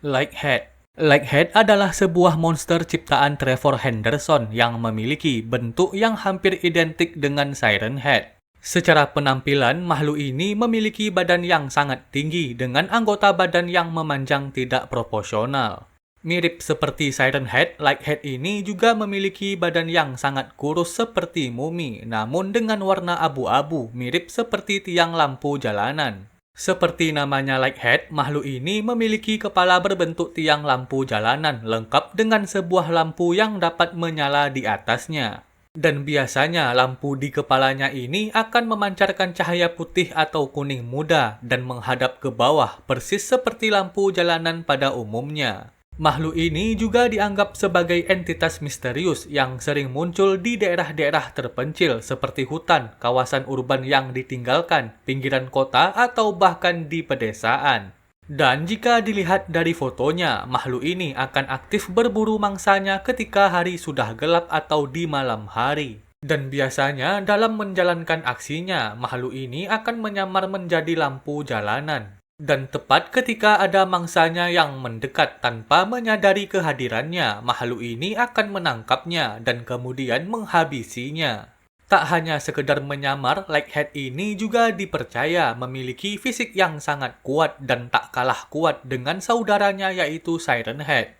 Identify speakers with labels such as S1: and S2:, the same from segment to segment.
S1: Lighthead. Lighthead adalah sebuah monster ciptaan Trevor Henderson yang memiliki bentuk yang hampir identik dengan Siren Head. Secara penampilan, makhluk ini memiliki badan yang sangat tinggi dengan anggota badan yang memanjang tidak proporsional. Mirip seperti Siren Head, Lighthead ini juga memiliki badan yang sangat kurus seperti mumi, namun dengan warna abu-abu, mirip seperti tiang lampu jalanan. Seperti namanya Lighthead, makhluk ini memiliki kepala berbentuk tiang lampu jalanan lengkap dengan sebuah lampu yang dapat menyala di atasnya. Dan biasanya lampu di kepalanya ini akan memancarkan cahaya putih atau kuning muda dan menghadap ke bawah persis seperti lampu jalanan pada umumnya. Makhluk ini juga dianggap sebagai entitas misterius yang sering muncul di daerah-daerah terpencil seperti hutan, kawasan urban yang ditinggalkan, pinggiran kota, atau bahkan di pedesaan. Dan jika dilihat dari fotonya, makhluk ini akan aktif berburu mangsanya ketika hari sudah gelap atau di malam hari. Dan biasanya dalam menjalankan aksinya, makhluk ini akan menyamar menjadi lampu jalanan. Dan tepat ketika ada mangsanya yang mendekat tanpa menyadari kehadirannya, makhluk ini akan menangkapnya dan kemudian menghabisinya. Tak hanya sekedar menyamar, Lighthead ini juga dipercaya memiliki fisik yang sangat kuat dan tak kalah kuat dengan saudaranya yaitu Siren Head.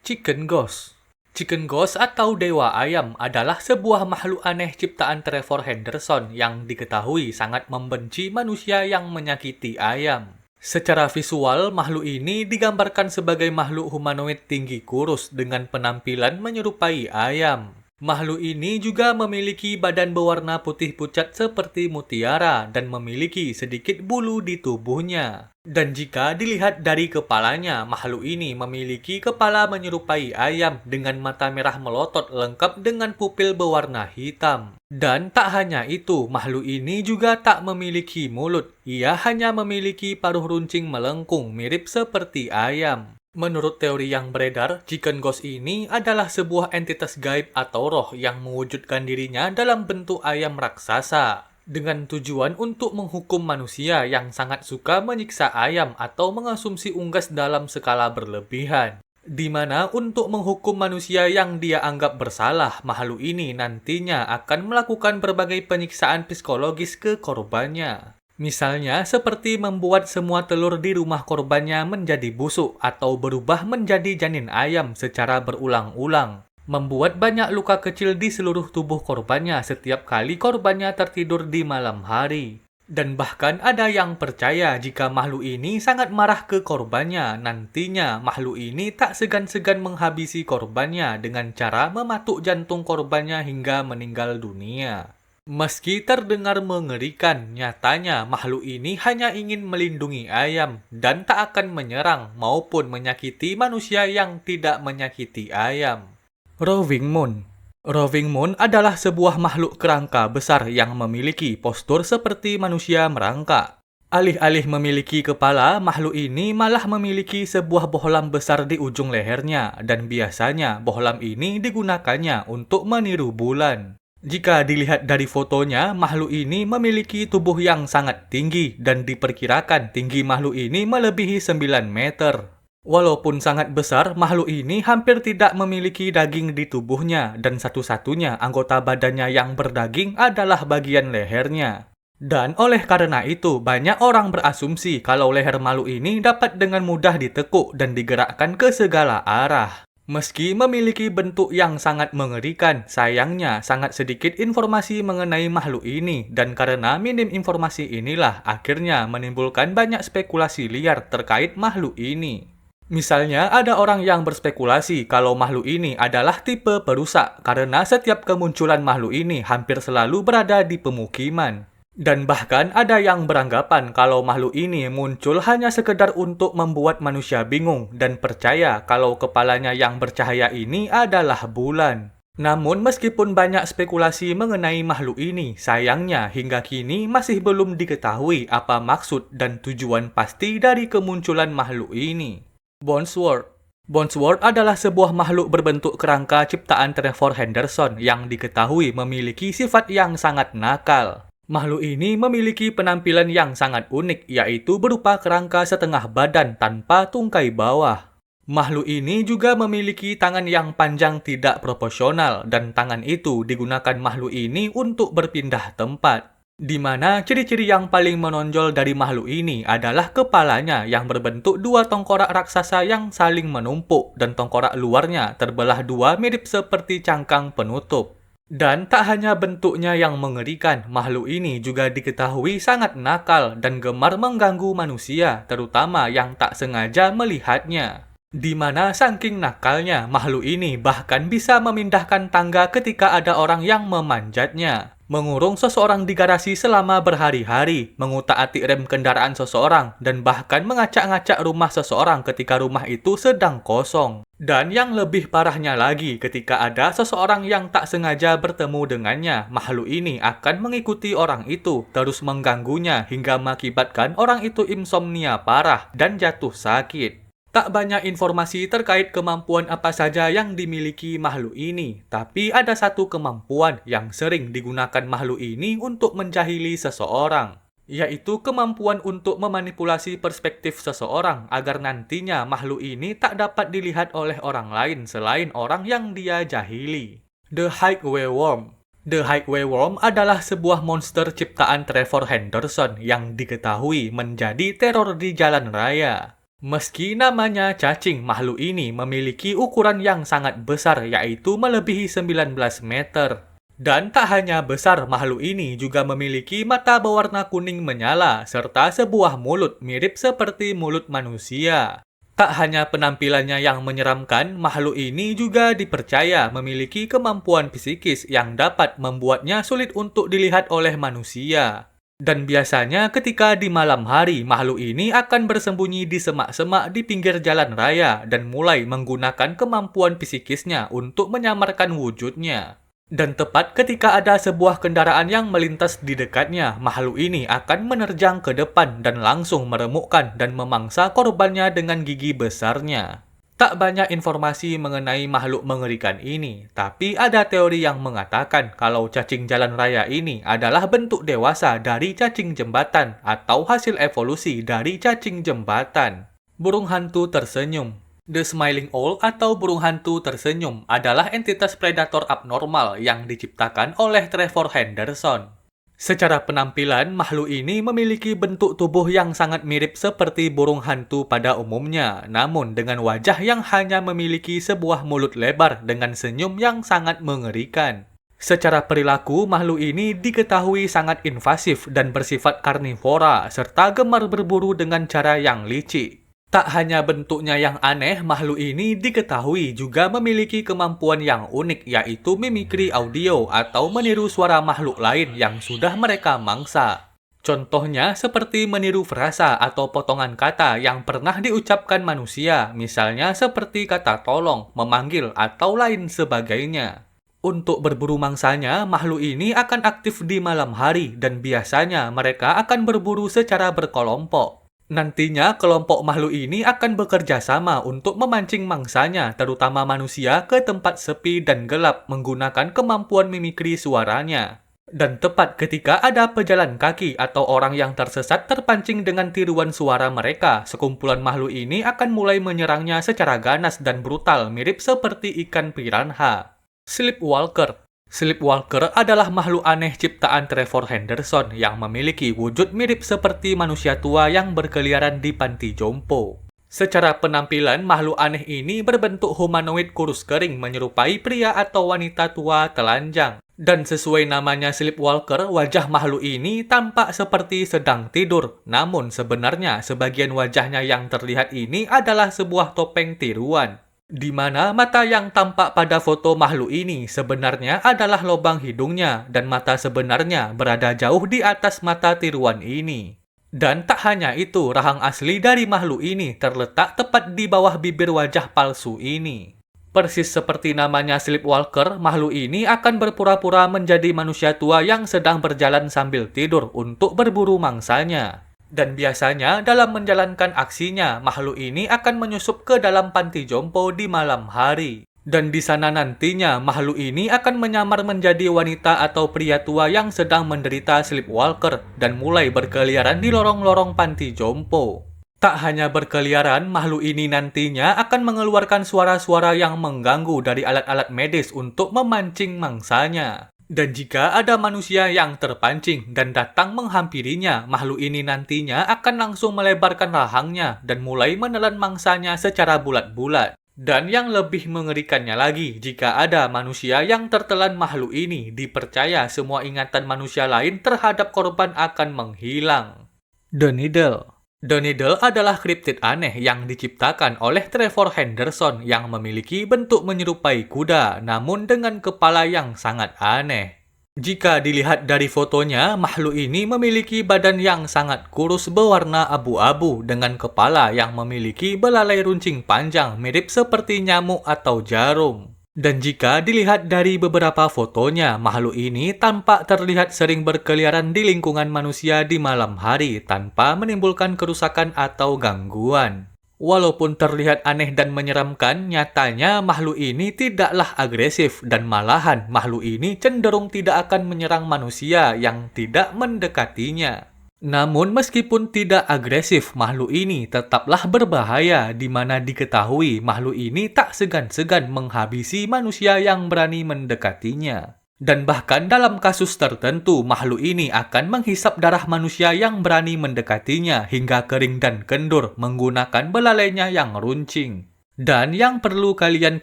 S1: Chicken Ghost. Chicken Ghost atau Dewa Ayam adalah sebuah makhluk aneh ciptaan Trevor Henderson yang diketahui sangat membenci manusia yang menyakiti ayam. Secara visual, makhluk ini digambarkan sebagai makhluk humanoid tinggi kurus dengan penampilan menyerupai ayam. Makhluk ini juga memiliki badan berwarna putih pucat seperti mutiara dan memiliki sedikit bulu di tubuhnya. Dan jika dilihat dari kepalanya, makhluk ini memiliki kepala menyerupai ayam dengan mata merah melotot lengkap dengan pupil berwarna hitam. Dan tak hanya itu, makhluk ini juga tak memiliki mulut. Ia hanya memiliki paruh runcing melengkung mirip seperti ayam. Menurut teori yang beredar, Chicken Ghost ini adalah sebuah entitas gaib atau roh yang mewujudkan dirinya dalam bentuk ayam raksasa. Dengan tujuan untuk menghukum manusia yang sangat suka menyiksa ayam atau mengonsumsi unggas dalam skala berlebihan. Di mana untuk menghukum manusia yang dia anggap bersalah, makhluk ini nantinya akan melakukan berbagai penyiksaan psikologis ke korbannya. Misalnya seperti membuat semua telur di rumah korbannya menjadi busuk atau berubah menjadi janin ayam secara berulang-ulang. Membuat banyak luka kecil di seluruh tubuh korbannya setiap kali korbannya tertidur di malam hari. Dan bahkan ada yang percaya jika makhluk ini sangat marah ke korbannya, nantinya makhluk ini tak segan-segan menghabisi korbannya dengan cara mematuk jantung korbannya hingga meninggal dunia. Meski terdengar mengerikan, nyatanya makhluk ini hanya ingin melindungi ayam dan tak akan menyerang maupun menyakiti manusia yang tidak menyakiti ayam. Roving Moon. Roving Moon adalah sebuah makhluk kerangka besar yang memiliki postur seperti manusia merangkak. Alih-alih memiliki kepala, makhluk ini malah memiliki sebuah bohlam besar di ujung lehernya dan biasanya bohlam ini digunakannya untuk meniru bulan. Jika dilihat dari fotonya, makhluk ini memiliki tubuh yang sangat tinggi dan diperkirakan tinggi makhluk ini melebihi 9 meter. Walaupun sangat besar, makhluk ini hampir tidak memiliki daging di tubuhnya dan satu-satunya anggota badannya yang berdaging adalah bagian lehernya. Dan oleh karena itu, banyak orang berasumsi kalau leher makhluk ini dapat dengan mudah ditekuk dan digerakkan ke segala arah. Meski memiliki bentuk yang sangat mengerikan, sayangnya sangat sedikit informasi mengenai makhluk ini dan karena minim informasi inilah akhirnya menimbulkan banyak spekulasi liar terkait makhluk ini. Misalnya ada orang yang berspekulasi kalau makhluk ini adalah tipe perusak karena setiap kemunculan makhluk ini hampir selalu berada di pemukiman. Dan bahkan ada yang beranggapan kalau makhluk ini muncul hanya sekedar untuk membuat manusia bingung dan percaya kalau kepalanya yang bercahaya ini adalah bulan. Namun meskipun banyak spekulasi mengenai makhluk ini, sayangnya hingga kini masih belum diketahui apa maksud dan tujuan pasti dari kemunculan makhluk ini. Bonesworth. Bonesworth adalah sebuah makhluk berbentuk kerangka ciptaan Trevor Henderson yang diketahui memiliki sifat yang sangat nakal. Makhluk ini memiliki penampilan yang sangat unik, yaitu berupa kerangka setengah badan tanpa tungkai bawah. Makhluk ini juga memiliki tangan yang panjang tidak proporsional dan tangan itu digunakan makhluk ini untuk berpindah tempat. Di mana ciri-ciri yang paling menonjol dari makhluk ini adalah kepalanya yang berbentuk dua tengkorak raksasa yang saling menumpuk dan tengkorak luarnya terbelah dua mirip seperti cangkang penutup. Dan tak hanya bentuknya yang mengerikan, makhluk ini juga diketahui sangat nakal dan gemar mengganggu manusia, terutama yang tak sengaja melihatnya. Di mana saking nakalnya, makhluk ini bahkan bisa memindahkan tangga ketika ada orang yang memanjatnya, mengurung seseorang di garasi selama berhari-hari, mengutak-atik rem kendaraan seseorang, dan bahkan mengacak-ngacak rumah seseorang ketika rumah itu sedang kosong. Dan yang lebih parahnya lagi, ketika ada seseorang yang tak sengaja bertemu dengannya, makhluk ini akan mengikuti orang itu, terus mengganggunya hingga mengakibatkan orang itu insomnia parah dan jatuh sakit. Tak banyak informasi terkait kemampuan apa saja yang dimiliki makhluk ini, tapi ada satu kemampuan yang sering digunakan makhluk ini untuk menjahili seseorang, yaitu kemampuan untuk memanipulasi perspektif seseorang agar nantinya makhluk ini tak dapat dilihat oleh orang lain selain orang yang dia jahili. The Highway Worm. The Highway Worm adalah sebuah monster ciptaan Trevor Henderson yang diketahui menjadi teror di jalan raya. Meski namanya cacing, makhluk ini memiliki ukuran yang sangat besar, yaitu melebihi 19 meter. Dan tak hanya besar, makhluk ini juga memiliki mata berwarna kuning menyala, serta sebuah mulut mirip seperti mulut manusia. Tak hanya penampilannya yang menyeramkan, makhluk ini juga dipercaya memiliki kemampuan psikis yang dapat membuatnya sulit untuk dilihat oleh manusia. Dan biasanya ketika di malam hari, makhluk ini akan bersembunyi di semak-semak di pinggir jalan raya dan mulai menggunakan kemampuan psikisnya untuk menyamarkan wujudnya. Dan tepat ketika ada sebuah kendaraan yang melintas di dekatnya, makhluk ini akan menerjang ke depan dan langsung meremukkan dan memangsa korbannya dengan gigi besarnya. Tak banyak informasi mengenai makhluk mengerikan ini, tapi ada teori yang mengatakan kalau cacing jalan raya ini adalah bentuk dewasa dari cacing jembatan atau hasil evolusi dari cacing jembatan. Burung hantu tersenyum. The Smiling Owl atau burung hantu tersenyum adalah entitas predator abnormal yang diciptakan oleh Trevor Henderson. Secara penampilan, makhluk ini memiliki bentuk tubuh yang sangat mirip seperti burung hantu pada umumnya, namun dengan wajah yang hanya memiliki sebuah mulut lebar dengan senyum yang sangat mengerikan. Secara perilaku, makhluk ini diketahui sangat invasif dan bersifat karnivora, serta gemar berburu dengan cara yang licik. Tak hanya bentuknya yang aneh, makhluk ini diketahui juga memiliki kemampuan yang unik, yaitu mimikri audio atau meniru suara makhluk lain yang sudah mereka mangsa. Contohnya seperti meniru frasa atau potongan kata yang pernah diucapkan manusia, misalnya seperti kata tolong, memanggil, atau lain sebagainya. Untuk berburu mangsanya, makhluk ini akan aktif di malam hari dan biasanya mereka akan berburu secara berkelompok. Nantinya, kelompok makhluk ini akan bekerja sama untuk memancing mangsanya, terutama manusia, ke tempat sepi dan gelap menggunakan kemampuan mimikri suaranya. Dan tepat ketika ada pejalan kaki atau orang yang tersesat terpancing dengan tiruan suara mereka, sekumpulan makhluk ini akan mulai menyerangnya secara ganas dan brutal, mirip seperti ikan piranha. Sleepwalker. Sleepwalker adalah makhluk aneh ciptaan Trevor Henderson yang memiliki wujud mirip seperti manusia tua yang berkeliaran di panti jompo. Secara penampilan, makhluk aneh ini berbentuk humanoid kurus kering menyerupai pria atau wanita tua telanjang. Dan sesuai namanya Sleepwalker, wajah makhluk ini tampak seperti sedang tidur. Namun sebenarnya sebagian wajahnya yang terlihat ini adalah sebuah topeng tiruan. Di mana mata yang tampak pada foto makhluk ini sebenarnya adalah lubang hidungnya dan mata sebenarnya berada jauh di atas mata tiruan ini. Dan tak hanya itu, rahang asli dari makhluk ini terletak tepat di bawah bibir wajah palsu ini. Persis seperti namanya Sleepwalker, makhluk ini akan berpura-pura menjadi manusia tua yang sedang berjalan sambil tidur untuk berburu mangsanya. Dan biasanya dalam menjalankan aksinya, makhluk ini akan menyusup ke dalam panti jompo di malam hari. Dan di sana nantinya, makhluk ini akan menyamar menjadi wanita atau pria tua yang sedang menderita sleepwalker dan mulai berkeliaran di lorong-lorong panti jompo. Tak hanya berkeliaran, makhluk ini nantinya akan mengeluarkan suara-suara yang mengganggu dari alat-alat medis untuk memancing mangsanya. Dan jika ada manusia yang terpancing dan datang menghampirinya, makhluk ini nantinya akan langsung melebarkan rahangnya dan mulai menelan mangsanya secara bulat-bulat. Dan yang lebih mengerikannya lagi, jika ada manusia yang tertelan makhluk ini, dipercaya semua ingatan manusia lain terhadap korban akan menghilang. The Needle. The Needle adalah kriptid aneh yang diciptakan oleh Trevor Henderson yang memiliki bentuk menyerupai kuda, namun dengan kepala yang sangat aneh. Jika dilihat dari fotonya, makhluk ini memiliki badan yang sangat kurus berwarna abu-abu dengan kepala yang memiliki belalai runcing panjang mirip seperti nyamuk atau jarum. Dan jika dilihat dari beberapa fotonya, makhluk ini tampak terlihat sering berkeliaran di lingkungan manusia di malam hari tanpa menimbulkan kerusakan atau gangguan. Walaupun terlihat aneh dan menyeramkan, nyatanya makhluk ini tidaklah agresif dan malahan makhluk ini cenderung tidak akan menyerang manusia yang tidak mendekatinya. Namun meskipun tidak agresif, makhluk ini tetaplah berbahaya di mana diketahui makhluk ini tak segan-segan menghabisi manusia yang berani mendekatinya. Dan bahkan dalam kasus tertentu, makhluk ini akan menghisap darah manusia yang berani mendekatinya hingga kering dan kendur menggunakan belalainya yang runcing. Dan yang perlu kalian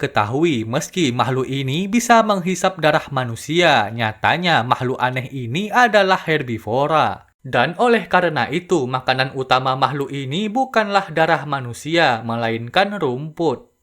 S1: ketahui, meski makhluk ini bisa menghisap darah manusia, nyatanya makhluk aneh ini adalah herbivora. Dan oleh karena itu, makanan utama makhluk ini bukanlah darah manusia, melainkan rumput.